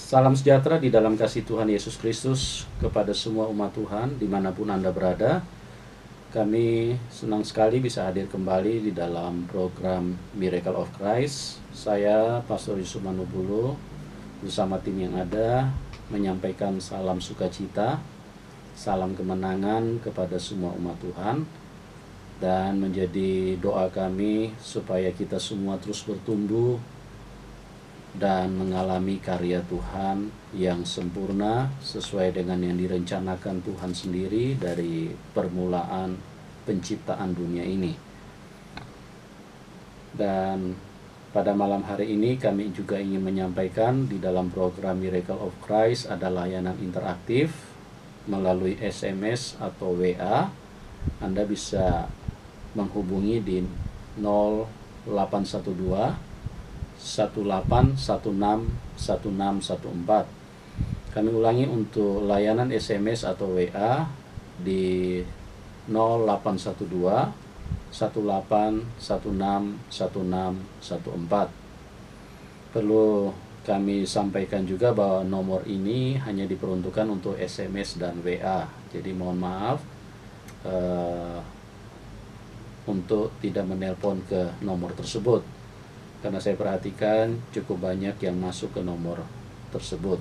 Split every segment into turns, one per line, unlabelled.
Salam sejahtera di dalam kasih Tuhan Yesus Kristus kepada semua umat Tuhan dimanapun Anda berada. Kami senang sekali bisa hadir kembali di dalam program Miracle of Christ. Saya, Pastor Yusuf Manubulu, bersama tim yang ada, menyampaikan salam sukacita, salam kemenangan kepada semua umat Tuhan, dan menjadi doa kami supaya kita semua terus bertumbuh dan mengalami karya Tuhan yang sempurna sesuai dengan yang direncanakan Tuhan sendiri dari permulaan penciptaan dunia ini. Dan pada malam hari ini kami juga ingin menyampaikan di dalam program Miracle of Christ ada layanan interaktif melalui SMS atau WA. Anda bisa menghubungi di 0812 18161614. Kami ulangi untuk layanan SMS atau WA di 0812 18161614. Perlu kami sampaikan juga bahwa nomor ini hanya diperuntukkan untuk SMS dan WA. Jadi mohon maaf untuk tidak menelpon ke nomor tersebut, karena saya perhatikan cukup banyak yang masuk ke nomor tersebut.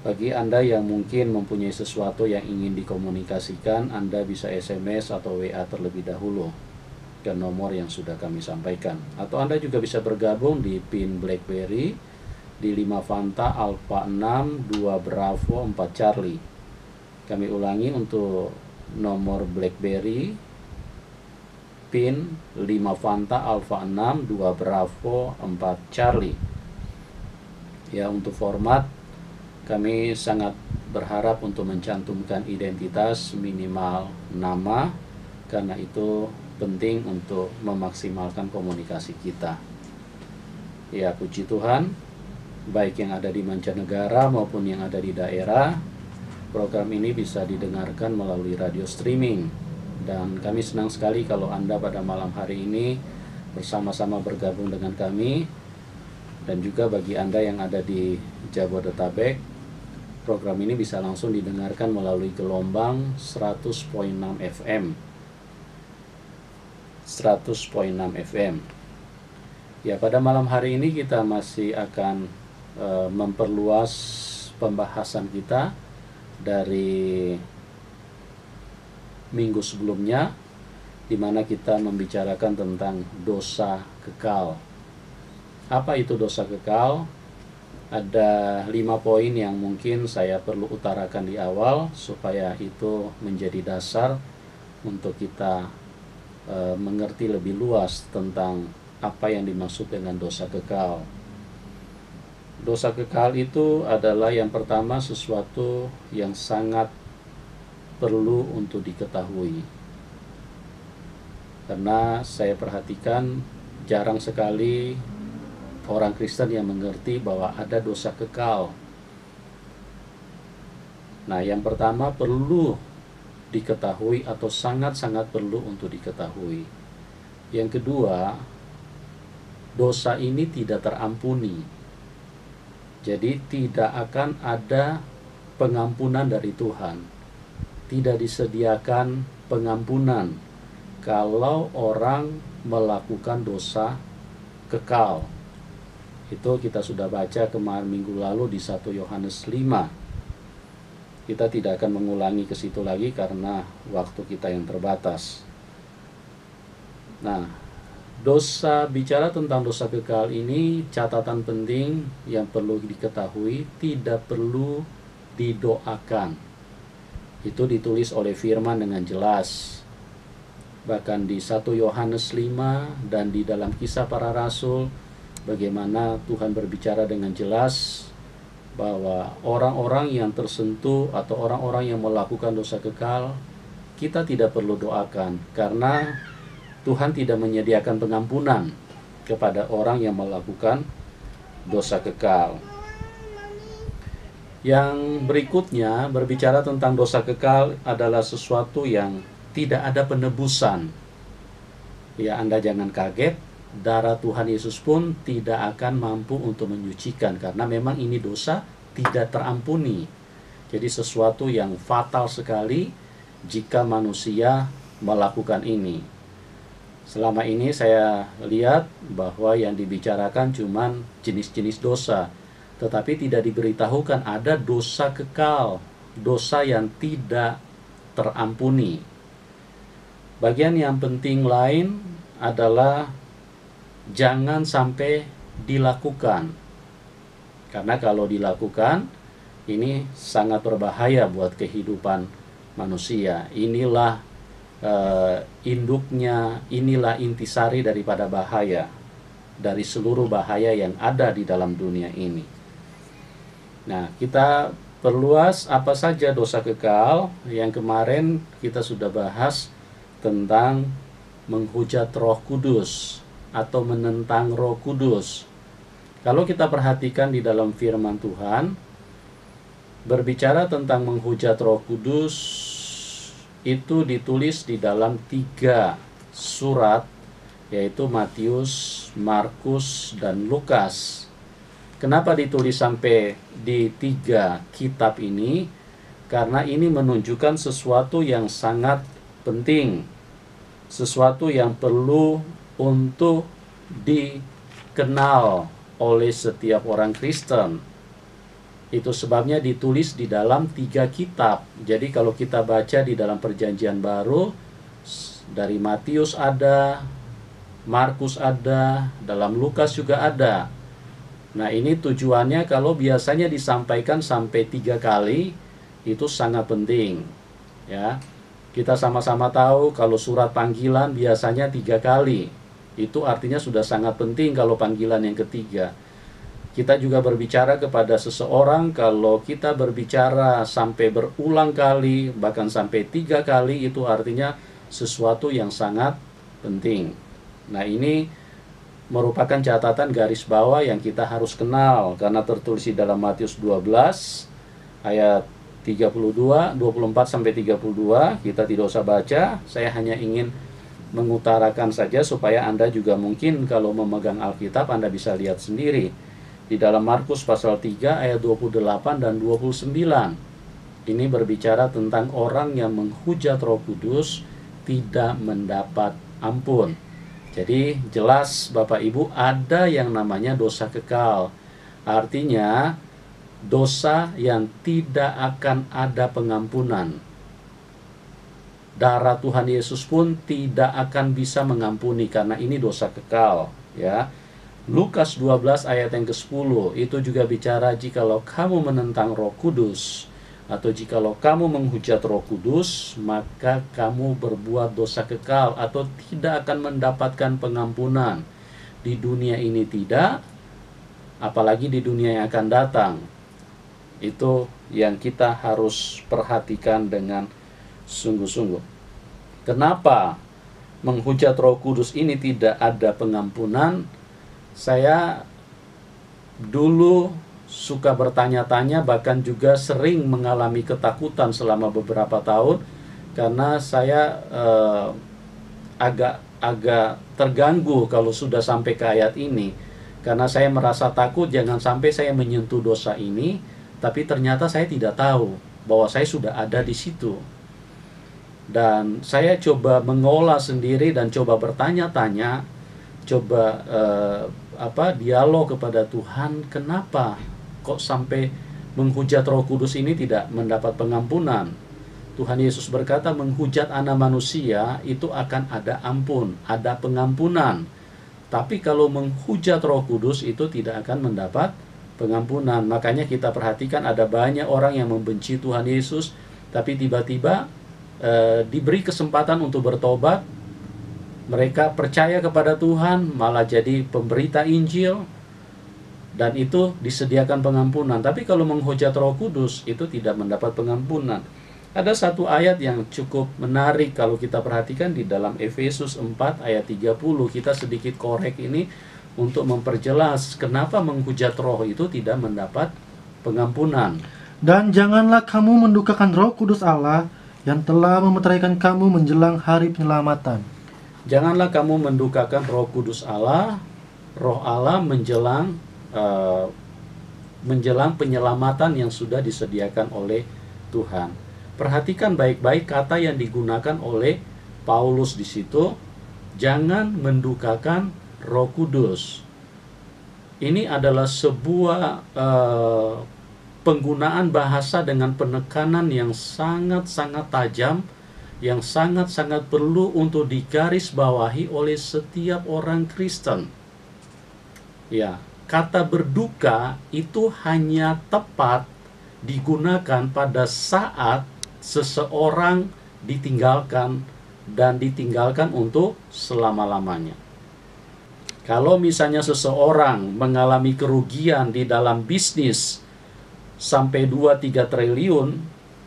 Bagi Anda yang mungkin mempunyai sesuatu yang ingin dikomunikasikan, Anda bisa SMS atau WA terlebih dahulu ke nomor yang sudah kami sampaikan. Atau Anda juga bisa bergabung di PIN BlackBerry di 5 Fanta Alpha 6 2 Bravo 4 Charlie. Kami ulangi untuk nomor BlackBerry PIN 5 Fanta Alpha 6 2 Bravo 4 Charlie. Ya, untuk format kami sangat berharap untuk mencantumkan identitas minimal nama, karena itu penting untuk memaksimalkan komunikasi kita. Ya, puji Tuhan, baik yang ada di mancanegara maupun yang ada di daerah, program ini bisa didengarkan melalui radio streaming. Dan kami senang sekali kalau Anda pada malam hari ini bersama-sama bergabung dengan kami. Dan juga bagi Anda yang ada di Jabodetabek, program ini bisa langsung didengarkan melalui gelombang 100.6 FM. 100.6 FM. Ya, pada malam hari ini kita masih akan memperluas pembahasan kita dari minggu sebelumnya, di mana kita membicarakan tentang dosa kekal. Apa itu dosa kekal? Ada 5 poin yang mungkin saya perlu utarakan di awal supaya itu menjadi dasar untuk kita mengerti lebih luas tentang apa yang dimaksud dengan dosa kekal. Dosa kekal itu adalah yang pertama sesuatu yang sangat perlu untuk diketahui, karena saya perhatikan jarang sekali orang Kristen yang mengerti bahwa ada dosa kekal. Nah, yang pertama perlu diketahui atau sangat-sangat perlu untuk diketahui. Yang kedua, dosa ini tidak terampuni. Jadi tidak akan ada pengampunan dari Tuhan. Tidak disediakan pengampunan kalau orang melakukan dosa kekal. Itu kita sudah baca kemarin minggu lalu di 1 Yohanes 5. Kita tidak akan mengulangi ke situ lagi karena waktu kita yang terbatas. Nah, bicara tentang dosa kekal ini, catatan penting yang perlu diketahui, tidak perlu didoakan. Itu ditulis oleh firman dengan jelas. Bahkan di 1 Yohanes 5 dan di dalam Kisah Para Rasul, bagaimana Tuhan berbicara dengan jelas bahwa orang-orang yang tersentuh atau orang-orang yang melakukan dosa kekal, kita tidak perlu doakan, karena Tuhan tidak menyediakan pengampunan kepada orang yang melakukan dosa kekal. Yang berikutnya berbicara tentang dosa kekal adalah sesuatu yang tidak ada penebusan. Ya, Anda jangan kaget darah Tuhan Yesus pun tidak akan mampu untuk menyucikan, karena memang ini dosa tidak terampuni. Jadi sesuatu yang fatal sekali jika manusia melakukan ini. Selama ini saya lihat bahwa yang dibicarakan cuman jenis-jenis dosa, tetapi tidak diberitahukan ada dosa kekal, dosa yang tidak terampuni. Bagian yang penting lain adalah jangan sampai dilakukan. Karena kalau dilakukan, ini sangat berbahaya buat kehidupan manusia. Inilah induknya, inilah intisari daripada bahaya, dari seluruh bahaya yang ada di dalam dunia ini. Nah, kita perluas apa saja dosa kekal. Yang kemarin kita sudah bahas tentang menghujat Roh Kudus atau menentang Roh Kudus. Kalau kita perhatikan di dalam firman Tuhan, berbicara tentang menghujat Roh Kudus itu ditulis di dalam 3 surat, yaitu Matius, Markus, dan Lukas. Kenapa ditulis sampai di 3 kitab ini? Karena ini menunjukkan sesuatu yang sangat penting, sesuatu yang perlu untuk dikenal oleh setiap orang Kristen. Itu sebabnya ditulis di dalam 3 kitab. Jadi kalau kita baca di dalam Perjanjian Baru, dari Matius ada, Markus ada, dalam Lukas juga ada. Nah, ini tujuannya kalau biasanya disampaikan sampai 3 kali, itu sangat penting. Ya, kita sama-sama tahu kalau surat panggilan biasanya 3 kali. Itu artinya sudah sangat penting kalau panggilan yang ketiga. Kita juga berbicara kepada seseorang, kalau kita berbicara sampai berulang kali, bahkan sampai 3 kali, itu artinya sesuatu yang sangat penting. Nah, ini merupakan catatan garis bawah yang kita harus kenal, karena tertulis di dalam Matius 12 ayat 32, 24 sampai 32. Kita tidak usah baca, saya hanya ingin mengutarakan saja supaya Anda juga mungkin kalau memegang Alkitab Anda bisa lihat sendiri. Di dalam Markus pasal 3 ayat 28 dan 29. Ini berbicara tentang orang yang menghujat Roh Kudus tidak mendapat ampun. Jadi jelas Bapak Ibu, ada yang namanya dosa kekal. Artinya dosa yang tidak akan ada pengampunan. Darah Tuhan Yesus pun tidak akan bisa mengampuni karena ini dosa kekal, ya. Lukas 12 ayat yang ke-10 itu juga bicara jikalau kamu menentang Roh Kudus atau jikalau kamu menghujat Roh Kudus, maka kamu berbuat dosa kekal atau tidak akan mendapatkan pengampunan. Di dunia ini tidak, apalagi di dunia yang akan datang. Itu yang kita harus perhatikan dengan sungguh-sungguh. Kenapa menghujat Roh Kudus ini tidak ada pengampunan? Saya dulu suka bertanya-tanya, bahkan juga sering mengalami ketakutan selama beberapa tahun, karena saya agak terganggu kalau sudah sampai ke ayat ini, karena saya merasa takut jangan sampai saya menyentuh dosa ini, tapi ternyata saya tidak tahu bahwa saya sudah ada di situ. Dan saya coba mengolah sendiri dan coba bertanya-tanya, coba dialog kepada Tuhan, kenapa kok sampai menghujat Roh Kudus ini tidak mendapat pengampunan? Tuhan Yesus berkata, menghujat anak manusia itu akan ada ampun, ada pengampunan. Tapi kalau menghujat Roh Kudus itu tidak akan mendapat pengampunan. Makanya kita perhatikan ada banyak orang yang membenci Tuhan Yesus, tapi tiba-tiba diberi kesempatan untuk bertobat. Mereka percaya kepada Tuhan, malah jadi pemberita Injil, dan itu disediakan pengampunan. Tapi kalau menghujat Roh Kudus itu tidak mendapat pengampunan. Ada satu ayat yang cukup menarik kalau kita perhatikan di dalam Efesus 4 ayat 30. Kita sedikit korek ini untuk memperjelas kenapa menghujat Roh itu tidak mendapat pengampunan.
Dan janganlah kamu mendukakan Roh Kudus Allah yang telah memeteraikan kamu menjelang hari penyelamatan.
Janganlah kamu mendukakan Roh Kudus Allah, Roh Allah menjelang penyelamatan yang sudah disediakan oleh Tuhan. Perhatikan baik-baik kata yang digunakan oleh Paulus di situ. Jangan mendukakan Roh Kudus. Ini adalah sebuah penggunaan bahasa dengan penekanan yang sangat-sangat tajam, yang sangat-sangat perlu untuk digarisbawahi oleh setiap orang Kristen. Ya, kata berduka itu hanya tepat digunakan pada saat seseorang ditinggalkan dan ditinggalkan untuk selama-lamanya. Kalau misalnya seseorang mengalami kerugian di dalam bisnis sampai 2-3 triliun,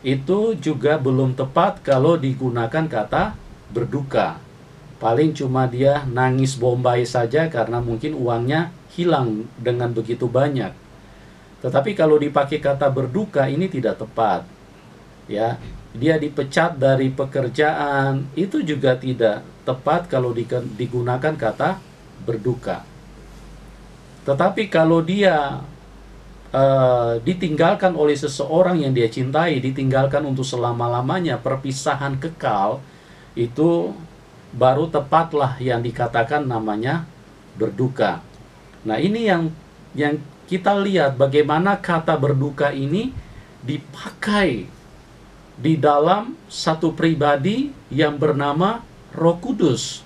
itu juga belum tepat kalau digunakan kata berduka. Paling cuma dia nangis bombay saja karena mungkin uangnya hilang dengan begitu banyak. Tetapi kalau dipakai kata berduka, ini tidak tepat. Ya, dia dipecat dari pekerjaan, itu juga tidak tepat kalau digunakan kata berduka. Tetapi kalau dia ditinggalkan oleh seseorang yang dia cintai, ditinggalkan untuk selama-lamanya, perpisahan kekal, itu baru tepatlah yang dikatakan namanya berduka. Nah, ini yang kita lihat bagaimana kata berduka ini dipakai di dalam satu pribadi yang bernama Roh Kudus.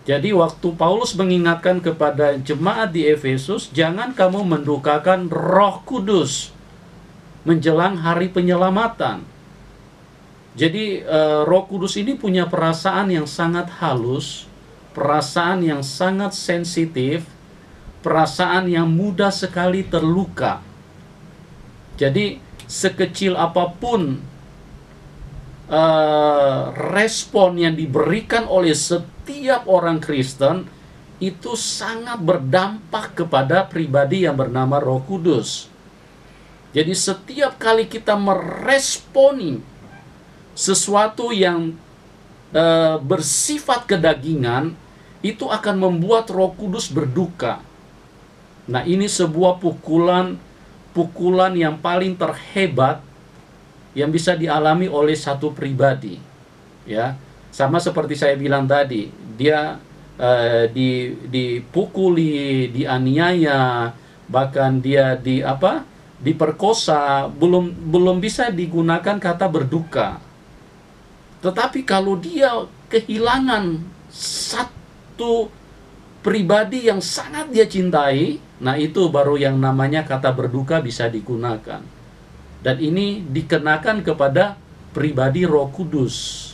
Jadi waktu Paulus mengingatkan kepada jemaat di Efesus, jangan kamu mendukakan Roh Kudus menjelang hari penyelamatan. Jadi Roh Kudus ini punya perasaan yang sangat halus, perasaan yang sangat sensitif, perasaan yang mudah sekali terluka. Jadi sekecil apapun respon yang diberikan oleh setiap orang Kristen itu sangat berdampak kepada pribadi yang bernama Roh Kudus. Jadi setiap kali kita meresponi sesuatu yang bersifat kedagingan, itu akan membuat Roh Kudus berduka. Nah, ini sebuah pukulan yang paling terhebat yang bisa dialami oleh satu pribadi. Ya, sama seperti saya bilang tadi, dia dipukuli, dianiaya, bahkan dia diperkosa, belum bisa digunakan kata berduka. Tetapi kalau dia kehilangan satu pribadi yang sangat dia cintai, nah itu baru yang namanya kata berduka bisa digunakan. Dan ini dikenakan kepada pribadi Roh Kudus.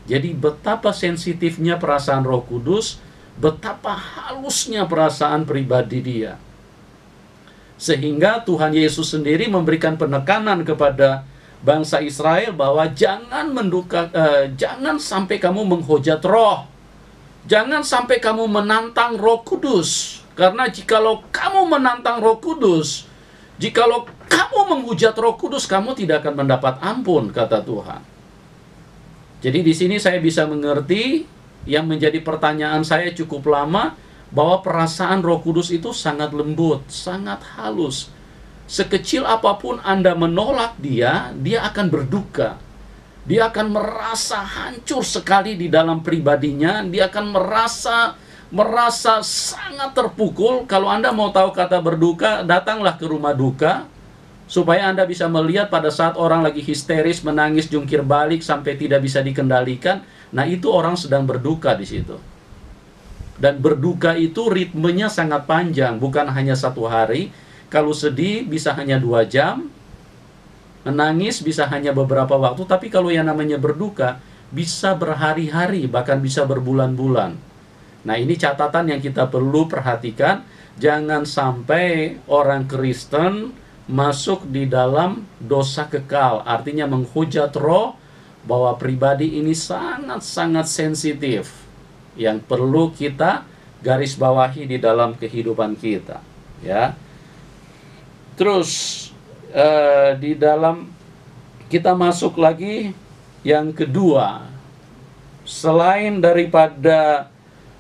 Jadi betapa sensitifnya perasaan Roh Kudus, betapa halusnya perasaan pribadi dia. Sehingga Tuhan Yesus sendiri memberikan penekanan kepada bangsa Israel bahwa jangan sampai kamu menghujat roh. Jangan sampai kamu menantang Roh Kudus. Karena jikalau kamu menantang Roh Kudus, jikalau kamu menghujat Roh Kudus, kamu tidak akan mendapat ampun, kata Tuhan. Jadi di sini saya bisa mengerti yang menjadi pertanyaan saya cukup lama, bahwa perasaan Roh Kudus itu sangat lembut, sangat halus. Sekecil apapun Anda menolak dia akan berduka. Dia akan merasa hancur sekali di dalam pribadinya. Dia akan merasa sangat terpukul. Kalau Anda mau tahu kata berduka, datanglah ke rumah duka, supaya Anda bisa melihat pada saat orang lagi histeris, menangis, jungkir balik sampai tidak bisa dikendalikan. Nah, itu orang sedang berduka di situ. Dan berduka itu ritmenya sangat panjang, bukan hanya 1 hari. Kalau sedih bisa hanya 2 jam, menangis bisa hanya beberapa waktu. Tapi kalau yang namanya berduka bisa berhari-hari, bahkan bisa berbulan-bulan. Nah, ini catatan yang kita perlu perhatikan. Jangan sampai orang Kristen masuk di dalam dosa kekal, artinya menghujat roh, bahwa pribadi ini sangat-sangat sensitif yang perlu kita garis bawahi di dalam kehidupan kita, ya. Terus di dalam kita masuk lagi yang kedua, selain daripada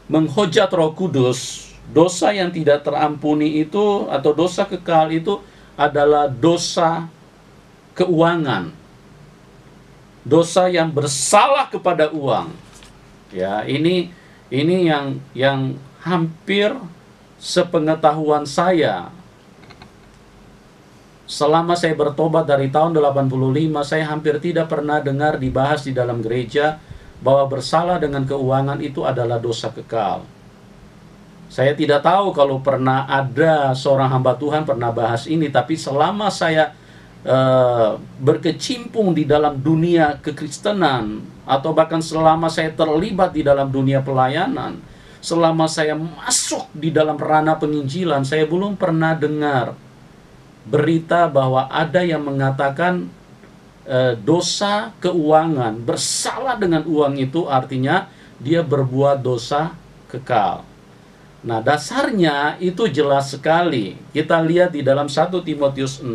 menghujat Roh Kudus, dosa yang tidak terampuni itu atau dosa kekal itu adalah dosa keuangan. Dosa yang bersalah kepada uang. Ya, ini yang hampir sepengetahuan saya. Selama saya bertobat dari tahun 85, saya hampir tidak pernah dengar dibahas di dalam gereja bahwa bersalah dengan keuangan itu adalah dosa kekal. Saya tidak tahu kalau pernah ada seorang hamba Tuhan pernah bahas ini, tapi selama saya berkecimpung di dalam dunia kekristenan, atau bahkan selama saya terlibat di dalam dunia pelayanan, selama saya masuk di dalam ranah penginjilan, saya belum pernah dengar berita bahwa ada yang mengatakan dosa keuangan, bersalah dengan uang itu artinya dia berbuat dosa kekal. Nah, dasarnya itu jelas sekali. Kita lihat di dalam 1 Timotius 6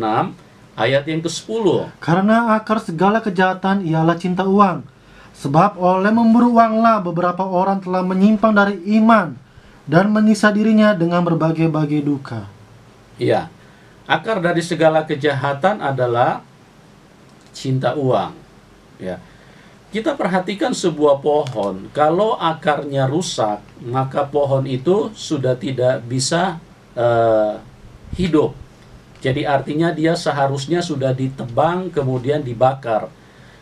ayat yang ke-10.
Karena akar segala kejahatan ialah cinta uang. Sebab oleh memburu uanglah beberapa orang telah menyimpang dari iman dan menyiksa dirinya dengan berbagai-bagai duka.
Iya, akar dari segala kejahatan adalah cinta uang. Ya, kita perhatikan sebuah pohon, kalau akarnya rusak, maka pohon itu sudah tidak bisa hidup. Jadi artinya dia seharusnya sudah ditebang kemudian dibakar.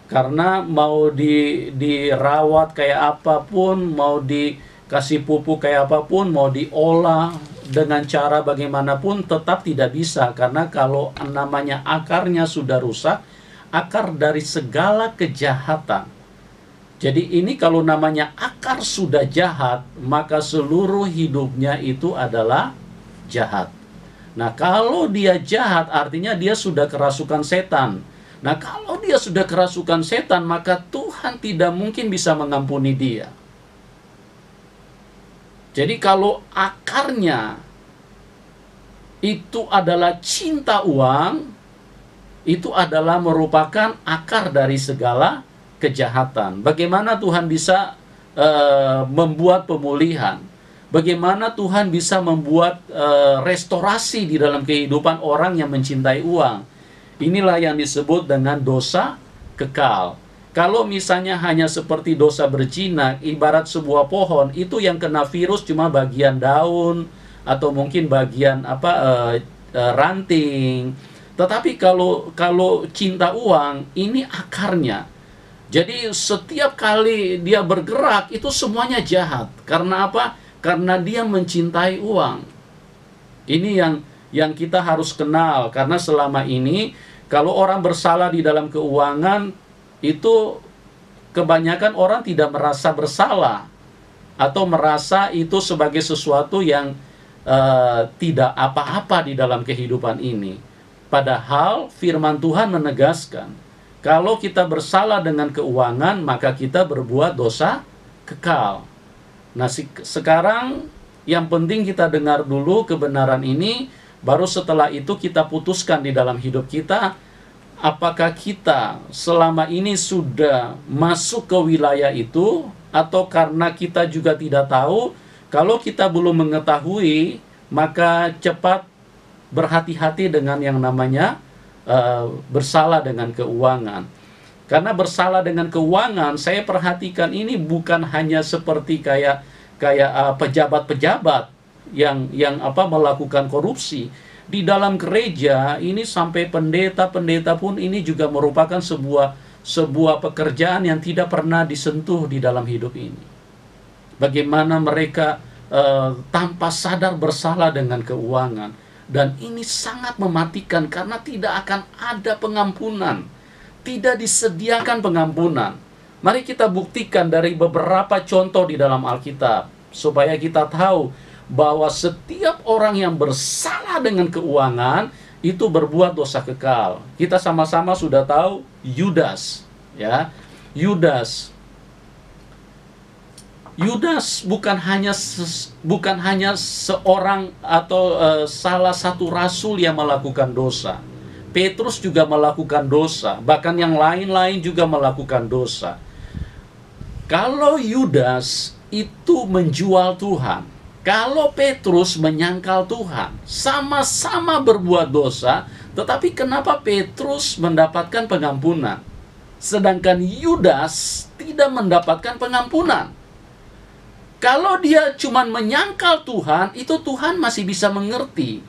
Karena mau dirawat kayak apapun, mau dikasih pupuk kayak apapun, mau diolah dengan cara bagaimanapun tetap tidak bisa. Karena kalau namanya akarnya sudah rusak, akar dari segala kejahatan. Jadi ini kalau namanya akar sudah jahat, maka seluruh hidupnya itu adalah jahat. Nah, kalau dia jahat artinya dia sudah kerasukan setan. Nah, kalau dia sudah kerasukan setan, maka Tuhan tidak mungkin bisa mengampuni dia. Jadi kalau akarnya itu adalah cinta uang, itu adalah merupakan akar dari segala kejahatan. Bagaimana Tuhan bisa membuat pemulihan? Bagaimana Tuhan bisa membuat restorasi di dalam kehidupan orang yang mencintai uang? Inilah yang disebut dengan dosa kekal. Kalau misalnya hanya seperti dosa berzina, ibarat sebuah pohon, itu yang kena virus cuma bagian daun atau mungkin bagian ranting. Tetapi kalau cinta uang, ini akarnya. Jadi setiap kali dia bergerak itu semuanya jahat. Karena apa? Karena dia mencintai uang. Ini yang kita harus kenal. Karena selama ini kalau orang bersalah di dalam keuangan, itu kebanyakan orang tidak merasa bersalah atau merasa itu sebagai sesuatu yang tidak apa-apa di dalam kehidupan ini. Padahal firman Tuhan menegaskan, kalau kita bersalah dengan keuangan, maka kita berbuat dosa kekal. Nah, sekarang yang penting kita dengar dulu kebenaran ini, baru setelah itu kita putuskan di dalam hidup kita, apakah kita selama ini sudah masuk ke wilayah itu, atau karena kita juga tidak tahu. Kalau kita belum mengetahui, maka cepat berhati-hati dengan yang namanya bersalah dengan keuangan. Karena bersalah dengan keuangan, saya perhatikan ini bukan hanya seperti kayak pejabat-pejabat yang melakukan korupsi. Di dalam gereja ini sampai pendeta-pendeta pun ini juga merupakan sebuah pekerjaan yang tidak pernah disentuh di dalam hidup ini. Bagaimana mereka tanpa sadar bersalah dengan keuangan. Dan ini sangat mematikan karena tidak akan ada pengampunan. Tidak disediakan pengampunan. Mari kita buktikan dari beberapa contoh di dalam Alkitab, supaya kita tahu bahwa setiap orang yang bersalah dengan keuangan itu berbuat dosa kekal. Kita sama-sama sudah tahu Yudas, ya. Yudas bukan hanya seorang atau salah satu rasul yang melakukan dosa. Petrus juga melakukan dosa, bahkan yang lain-lain juga melakukan dosa. Kalau Yudas itu menjual Tuhan, kalau Petrus menyangkal Tuhan, sama-sama berbuat dosa, tetapi kenapa Petrus mendapatkan pengampunan, sedangkan Yudas tidak mendapatkan pengampunan? Kalau dia cuma menyangkal Tuhan, itu Tuhan masih bisa mengerti.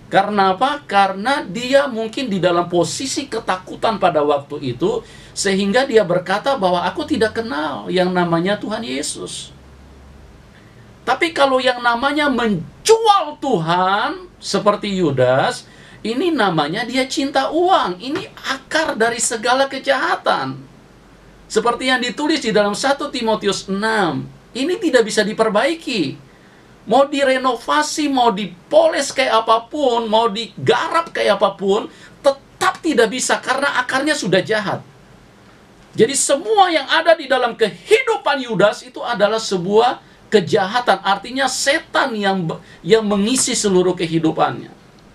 Karena apa? Karena dia mungkin di dalam posisi ketakutan pada waktu itu, sehingga dia berkata bahwa aku tidak kenal yang namanya Tuhan Yesus. Tapi kalau yang namanya menjual Tuhan, seperti Yudas, ini namanya dia cinta uang. Ini akar dari segala kejahatan. Seperti yang ditulis di dalam 1 Timotius 6. Ini tidak bisa diperbaiki. Mau direnovasi, mau dipoles kayak apapun, mau digarap kayak apapun, tetap tidak bisa karena akarnya sudah jahat. Jadi semua yang ada di dalam kehidupan Yudas itu adalah sebuah kejahatan. Artinya setan yang mengisi seluruh kehidupannya.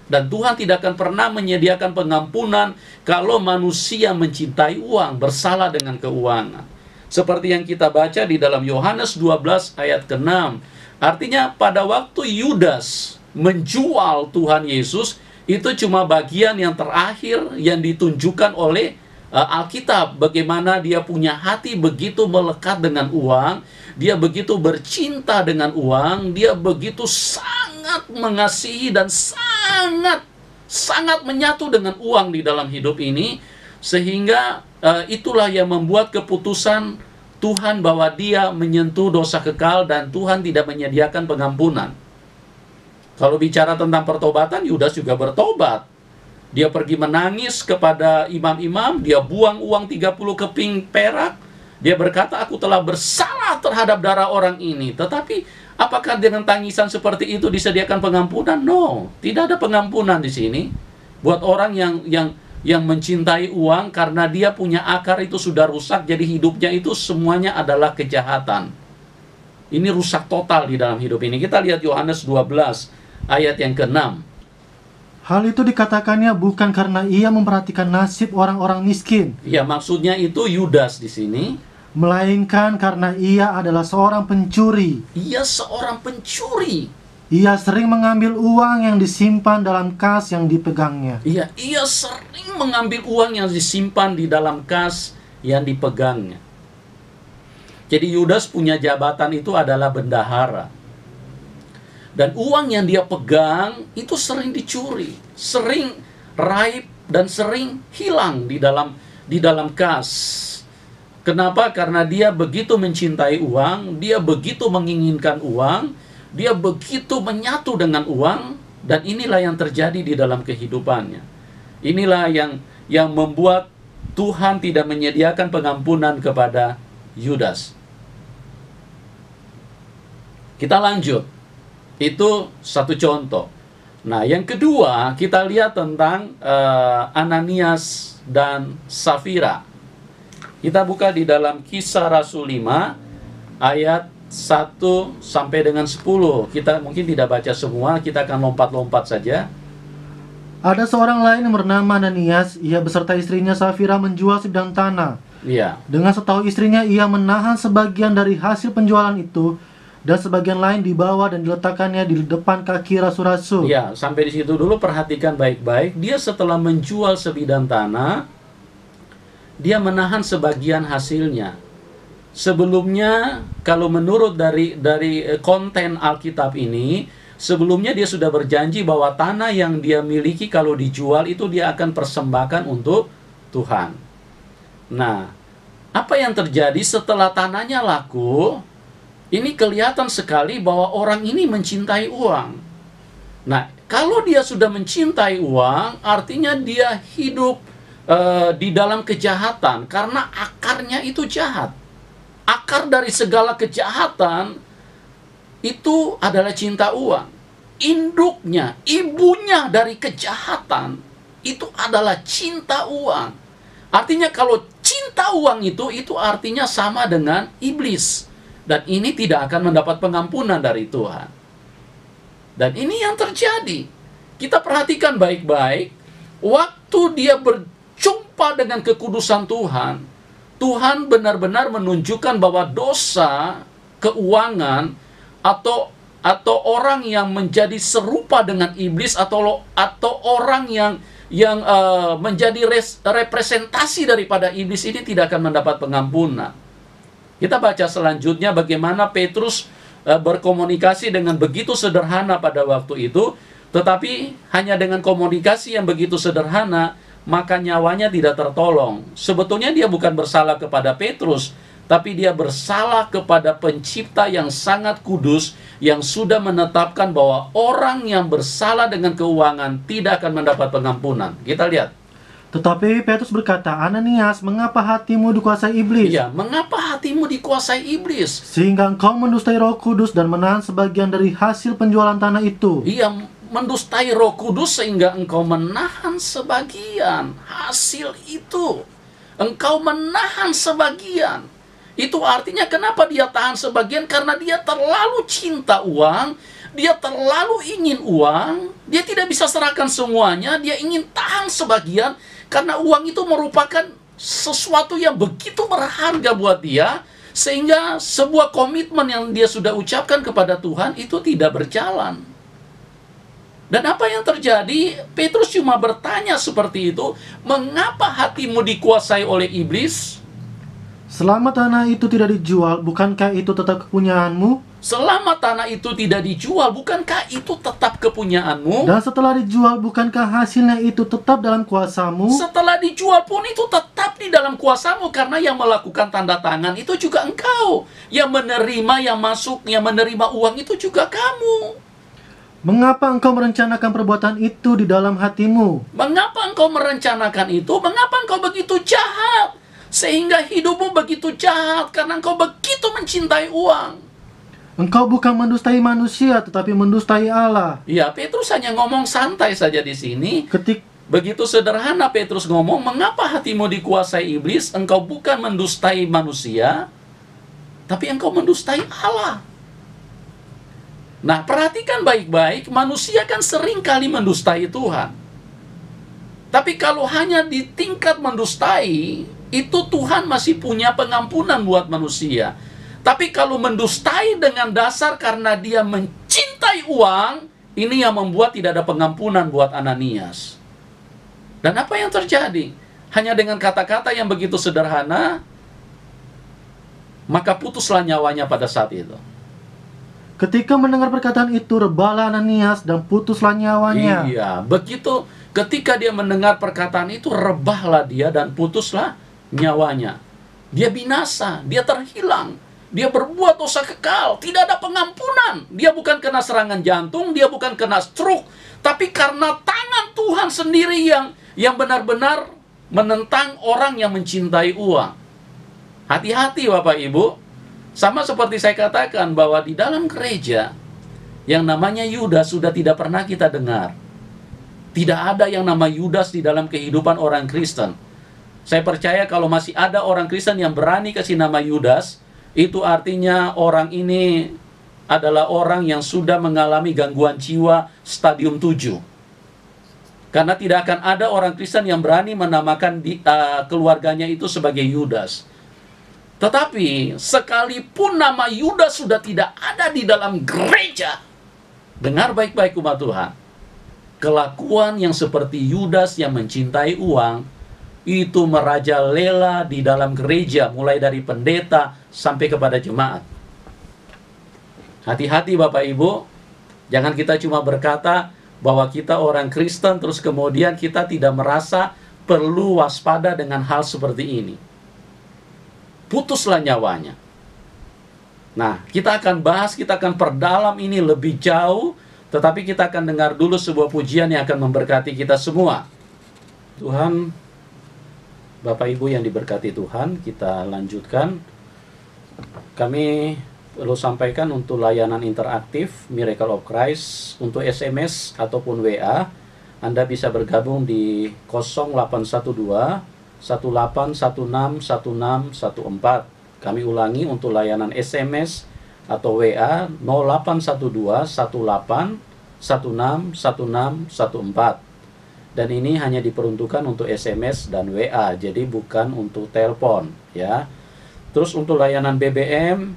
Dan Tuhan tidak akan pernah menyediakan pengampunan kalau manusia mencintai uang, bersalah dengan keuangan. Seperti yang kita baca di dalam Yohanes 12 ayat ke-6. Artinya pada waktu Yudas menjual Tuhan Yesus, itu cuma bagian yang terakhir yang ditunjukkan oleh Alkitab. Bagaimana dia punya hati begitu melekat dengan uang, dia begitu bercinta dengan uang, dia begitu sangat mengasihi dan sangat menyatu dengan uang di dalam hidup ini, sehingga itulah yang membuat keputusan Tuhan bahwa dia menyentuh dosa kekal dan Tuhan tidak menyediakan pengampunan. Kalau bicara tentang pertobatan, Yudas juga bertobat. Dia pergi menangis kepada imam-imam, dia buang uang 30 keping perak. Dia berkata, aku telah bersalah terhadap darah orang ini. Tetapi apakah dengan tangisan seperti itu disediakan pengampunan? No, tidak ada pengampunan di sini. Buat orang yang mencintai uang, karena dia punya akar itu sudah rusak, jadi hidupnya itu semuanya adalah kejahatan. Ini rusak total di dalam hidup ini. Kita lihat Yohanes 12 ayat yang ke-6.
Hal itu dikatakannya bukan karena ia memperhatikan nasib orang-orang miskin.
Ya, maksudnya itu Yudas di sini.
Melainkan karena ia adalah seorang pencuri.
Ia seorang pencuri.
Ia sering mengambil uang yang disimpan dalam kas yang dipegangnya.
Iya, ia sering mengambil uang yang disimpan di dalam kas yang dipegangnya. Jadi Yudas punya jabatan itu adalah bendahara. Dan uang yang dia pegang itu sering dicuri, sering raib dan sering hilang di dalam kas. Kenapa? Karena dia begitu mencintai uang, dia begitu menginginkan uang, dia begitu menyatu dengan uang, dan inilah yang terjadi di dalam kehidupannya. Inilah yang membuat Tuhan tidak menyediakan pengampunan kepada Yudas. Kita lanjut. Itu satu contoh. Nah, yang kedua, kita lihat tentang Ananias dan Safira. Kita buka di dalam Kisah Rasul 5 ayat 1 sampai dengan 10. Kita mungkin tidak baca semua, kita akan lompat-lompat saja.
Ada seorang lain yang bernama Ananias, ia beserta istrinya Safira menjual sebidang tanah.
Iya.
Dengan setahu istrinya, ia menahan sebagian dari hasil penjualan itu, dan sebagian lain dibawa dan diletakkannya di depan kaki rasul-rasul.
Iya, sampai di situ dulu, perhatikan baik-baik. Dia setelah menjual sebidang tanah, dia menahan sebagian hasilnya. Sebelumnya, kalau menurut dari konten Alkitab ini, sebelumnya dia sudah berjanji bahwa tanah yang dia miliki kalau dijual itu dia akan persembahkan untuk Tuhan. Nah, apa yang terjadi setelah tanahnya laku? Ini kelihatan sekali bahwa orang ini mencintai uang. Nah, kalau dia sudah mencintai uang, artinya dia hidup di dalam kejahatan, karena akarnya itu jahat. Akar dari segala kejahatan itu adalah cinta uang. Induknya, ibunya dari kejahatan itu adalah cinta uang. Artinya kalau cinta uang itu artinya sama dengan iblis. Dan ini tidak akan mendapat pengampunan dari Tuhan. Dan ini yang terjadi. Kita perhatikan baik-baik. Waktu dia berjumpa dengan kekudusan Tuhan, Tuhan benar-benar menunjukkan bahwa dosa keuangan atau orang yang menjadi serupa dengan iblis atau orang yang menjadi representasi daripada iblis ini tidak akan mendapat pengampunan. Kita baca selanjutnya bagaimana Petrus berkomunikasi dengan begitu sederhana pada waktu itu, tetapi hanya dengan komunikasi yang begitu sederhana maka nyawanya tidak tertolong. Sebetulnya dia bukan bersalah kepada Petrus, tapi dia bersalah kepada Pencipta yang sangat kudus, yang sudah menetapkan bahwa orang yang bersalah dengan keuangan tidak akan mendapat pengampunan. Kita lihat.
Tetapi Petrus berkata, Ananias, mengapa hatimu dikuasai iblis?
Iya, mengapa hatimu dikuasai iblis?
Sehingga engkau mendustai Roh Kudus dan menahan sebagian dari hasil penjualan tanah itu.
Iya, mendustai Roh Kudus sehingga engkau menahan sebagian hasil itu. Engkau menahan sebagian. Itu artinya kenapa dia tahan sebagian? Karena dia terlalu cinta uang, dia terlalu ingin uang, dia tidak bisa serahkan semuanya, dia ingin tahan sebagian, karena uang itu merupakan sesuatu yang begitu berharga buat dia, sehingga sebuah komitmen yang dia sudah ucapkan kepada Tuhan itu tidak berjalan. Dan apa yang terjadi? Petrus cuma bertanya seperti itu, mengapa hatimu dikuasai oleh iblis?
Selama tanah itu tidak dijual, bukankah itu tetap kepunyaanmu?
Selama tanah itu tidak dijual, bukankah itu tetap kepunyaanmu?
Dan setelah dijual, bukankah hasilnya itu tetap dalam kuasamu?
Setelah dijual pun itu tetap di dalam kuasamu, karena yang melakukan tanda tangan itu juga engkau. Yang menerima, yang masuk, yang menerima uang itu juga kamu.
Mengapa engkau merencanakan perbuatan itu di dalam hatimu?
Mengapa engkau merencanakan itu? Mengapa engkau begitu jahat? Sehingga hidupmu begitu jahat karena engkau begitu mencintai uang.
Engkau bukan mendustai manusia, tetapi mendustai Allah.
Ya, Petrus hanya ngomong santai saja di sini. Begitu sederhana Petrus ngomong, mengapa hatimu dikuasai iblis? Engkau bukan mendustai manusia, tapi engkau mendustai Allah. Nah, perhatikan baik-baik, manusia kan sering kali mendustai Tuhan. Tapi kalau hanya di tingkat mendustai, itu Tuhan masih punya pengampunan buat manusia. Tapi kalau mendustai dengan dasar karena dia mencintai uang, ini yang membuat tidak ada pengampunan buat Ananias. Dan apa yang terjadi? Hanya dengan kata-kata yang begitu sederhana, maka putuslah nyawanya pada saat itu.
Ketika mendengar perkataan itu, rebahlah Ananias dan putuslah nyawanya.
Iya, begitu ketika dia mendengar perkataan itu, rebahlah dia dan putuslah nyawanya. Dia binasa, dia terhilang, dia berbuat dosa kekal, tidak ada pengampunan. Dia bukan kena serangan jantung, dia bukan kena stroke, tapi karena tangan Tuhan sendiri yang benar-benar menentang orang yang mencintai uang. Hati-hati Bapak Ibu. Sama seperti saya katakan bahwa di dalam gereja yang namanya Yudas sudah tidak pernah kita dengar. Tidak ada yang nama Yudas di dalam kehidupan orang Kristen. Saya percaya kalau masih ada orang Kristen yang berani kasih nama Yudas, itu artinya orang ini adalah orang yang sudah mengalami gangguan jiwa stadium 7. Karena tidak akan ada orang Kristen yang berani menamakan keluarganya itu sebagai Yudas. Tetapi sekalipun nama Yudas sudah tidak ada di dalam gereja, dengar baik-baik umat Tuhan, kelakuan yang seperti Yudas yang mencintai uang itu merajalela di dalam gereja, mulai dari pendeta sampai kepada jemaat. Hati-hati Bapak Ibu, jangan kita cuma berkata bahwa kita orang Kristen terus kemudian kita tidak merasa perlu waspada dengan hal seperti ini. Putuslah nyawanya. Nah, kita akan bahas, kita akan perdalam ini lebih jauh, tetapi kita akan dengar dulu sebuah pujian yang akan memberkati kita semua. Tuhan, Bapak Ibu yang diberkati Tuhan, kita lanjutkan. Kami perlu sampaikan untuk layanan interaktif Miracle of Christ, untuk SMS ataupun WA, Anda bisa bergabung di 0812 18161614. Kami ulangi untuk layanan SMS atau WA 0812 18161614. Dan ini hanya diperuntukkan untuk SMS dan WA, jadi bukan untuk telepon ya. Terus untuk layanan BBM,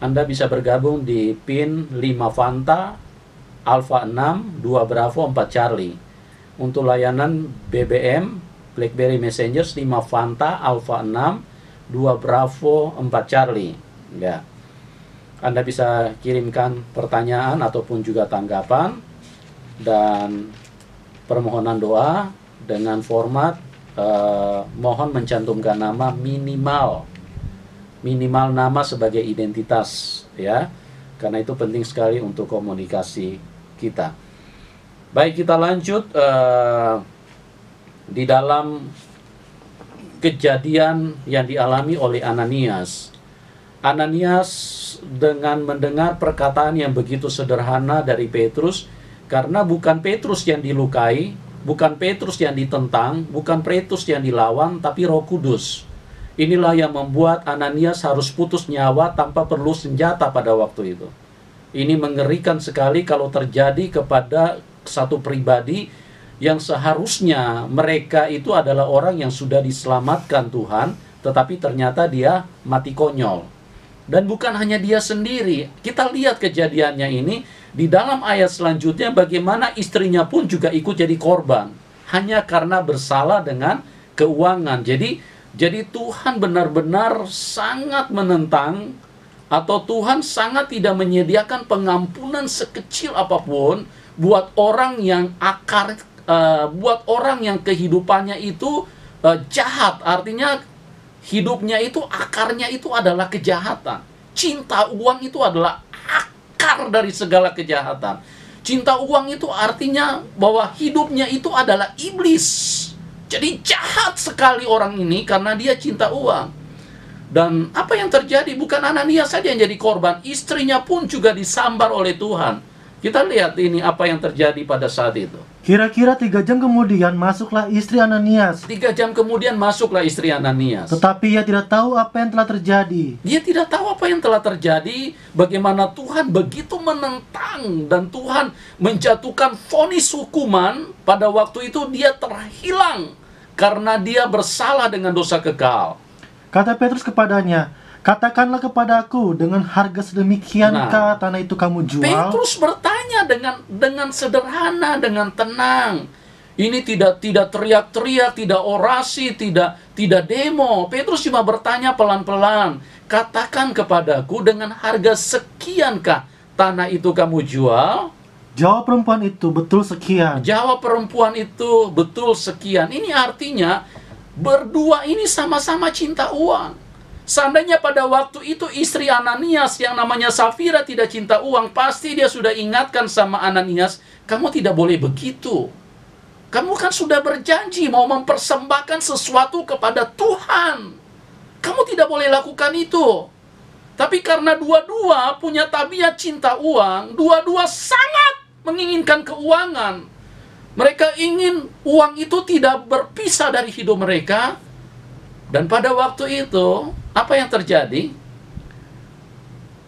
Anda bisa bergabung di PIN 5 Fanta, Alpha 6, 2 Bravo, 4 Charlie. Untuk layanan BBM, BlackBerry Messenger 5 Fanta, Alpha 6, 2 Bravo, 4 Charlie. Ya. Anda bisa kirimkan pertanyaan ataupun juga tanggapan dan permohonan doa dengan format mohon mencantumkan nama minimal nama sebagai identitas ya. Karena itu penting sekali untuk komunikasi kita. Baik, kita lanjut di dalam kejadian yang dialami oleh Ananias. Ananias dengan mendengar perkataan yang begitu sederhana dari Petrus, karena bukan Petrus yang dilukai, bukan Petrus yang ditentang, bukan Petrus yang dilawan, tapi Roh Kudus. Inilah yang membuat Ananias harus putus nyawa tanpa perlu senjata pada waktu itu. Ini mengerikan sekali kalau terjadi kepada satu pribadi yang seharusnya mereka itu adalah orang yang sudah diselamatkan Tuhan, tetapi ternyata dia mati konyol. Dan bukan hanya dia sendiri, kita lihat kejadiannya ini di dalam ayat selanjutnya, bagaimana istrinya pun juga ikut jadi korban, hanya karena bersalah dengan keuangan. Jadi Tuhan benar-benar sangat menentang, atau Tuhan sangat tidak menyediakan pengampunan sekecil apapun buat orang yang buat orang yang kehidupannya itu jahat. Artinya hidupnya itu akarnya itu adalah kejahatan. Cinta uang itu adalah akar dari segala kejahatan. Cinta uang itu artinya bahwa hidupnya itu adalah iblis. Jadi jahat sekali orang ini karena dia cinta uang. Dan apa yang terjadi? Bukan Ananias saja yang jadi korban, istrinya pun juga disambar oleh Tuhan. Kita lihat ini apa yang terjadi pada saat itu.
Kira-kira 3 jam kemudian masuklah istri Ananias.
3 jam kemudian masuklah istri Ananias.
Tetapi ia tidak tahu apa yang telah terjadi.
Dia tidak tahu apa yang telah terjadi, bagaimana Tuhan begitu menentang dan Tuhan menjatuhkan vonis hukuman. Pada waktu itu dia terhilang karena dia bersalah dengan dosa kekal.
Kata Petrus kepadanya, "Katakanlah kepadaku, dengan harga sedemikiankah tanah itu kamu jual?"
Petrus bertanya dengan sederhana, dengan tenang. Ini tidak teriak-teriak, tidak orasi, tidak demo. Petrus cuma bertanya pelan-pelan, "Katakan kepadaku, dengan harga sekiankah tanah itu kamu jual?"
Jawab perempuan itu, "Betul sekian."
Jawab perempuan itu, "Betul sekian." Ini artinya berdua ini sama-sama cinta uang. Seandainya pada waktu itu istri Ananias yang namanya Safira tidak cinta uang, pasti dia sudah ingatkan sama Ananias, "Kamu tidak boleh begitu. Kamu kan sudah berjanji mau mempersembahkan sesuatu kepada Tuhan. Kamu tidak boleh lakukan itu." Tapi karena dua-dua punya tabiat cinta uang, dua-dua sangat menginginkan keuangan. Mereka ingin uang itu tidak berpisah dari hidup mereka. Dan pada waktu itu, apa yang terjadi?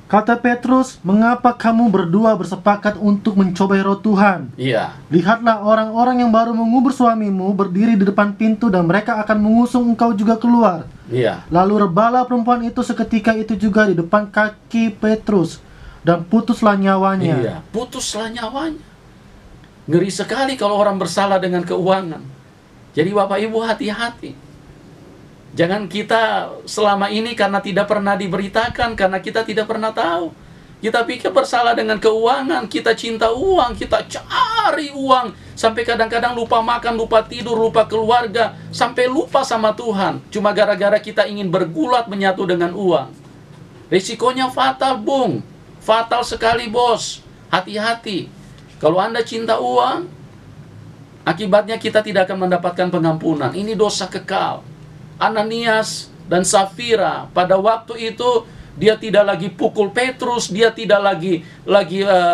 Kata Petrus, "Mengapa kamu berdua bersepakat untuk mencobai roh Tuhan?
Iya.
Lihatlah, orang-orang yang baru mengubur suamimu berdiri di depan pintu dan mereka akan mengusung engkau juga keluar."
Iya.
Lalu rebalah perempuan itu seketika itu juga di depan kaki Petrus, dan putuslah nyawanya.
Iya, putuslah nyawanya. Ngeri sekali kalau orang bersalah dengan keuangan. Jadi Bapak Ibu hati-hati. Jangan kita selama ini karena tidak pernah diberitakan, karena kita tidak pernah tahu. Kita pikir bersalah dengan keuangan, kita cinta uang, kita cari uang. Sampai kadang-kadang lupa makan, lupa tidur, lupa keluarga. Sampai lupa sama Tuhan. Cuma gara-gara kita ingin bergulat menyatu dengan uang. Risikonya fatal, Bung. Fatal sekali, Bos. Hati-hati. Kalau Anda cinta uang, akibatnya kita tidak akan mendapatkan pengampunan. Ini dosa kekal. Ananias dan Safira pada waktu itu dia tidak lagi pukul Petrus, dia tidak lagi